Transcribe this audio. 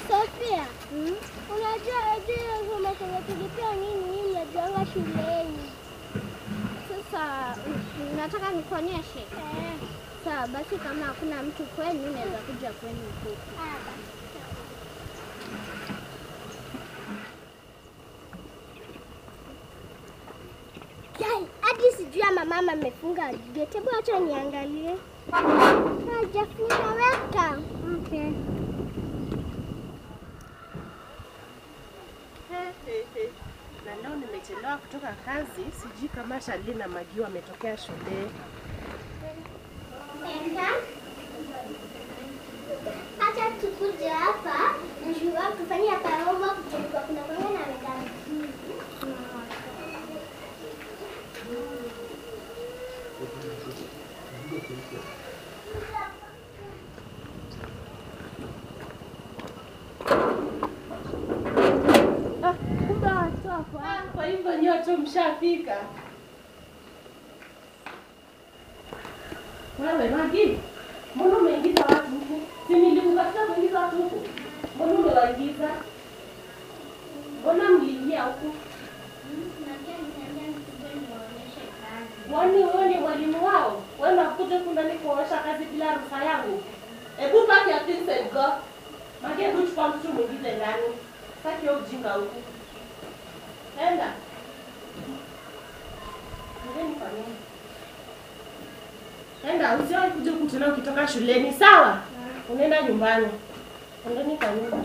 Sofia, unajua kama tulipia nini mnajianga shuleni. Sasa nataka nikuonyeshe. Sawa, basi kama hakuna mtu kwenu naweza kuja kwenu huko. Yai, hadi sijui ama mama amefunga gate. Hebu acha niangalie. Hajafunga, weka. Okay. Na leo nimechelewa kutoka kazi, sijui kama Charlie na Maggie wametokea shule. Acha tukuje hapa, njoo tufanye paroma kutoka kuna kwa na medani. Kwa hivyo nyote mshafika. Wewe Maggie, mbona umeingiza watu huku? Si nilikukataza kuingiza watu huku? Mbona umewaingiza? Mbona mliingia huku? Wani wewe ni mwalimu wao? Wewe unakuja huku ndani kuosha kazi bila ruhusa yangu? Hebu paki ya things and go. Maggie, hebu chukua mtu mwingine ndani. Sitaki hiyo ujinga huku. Enda. Enda, usiwahi kuja kutana ukitoka shuleni, sawa? Unaenda nyumbani. Ndani kwa nyumba.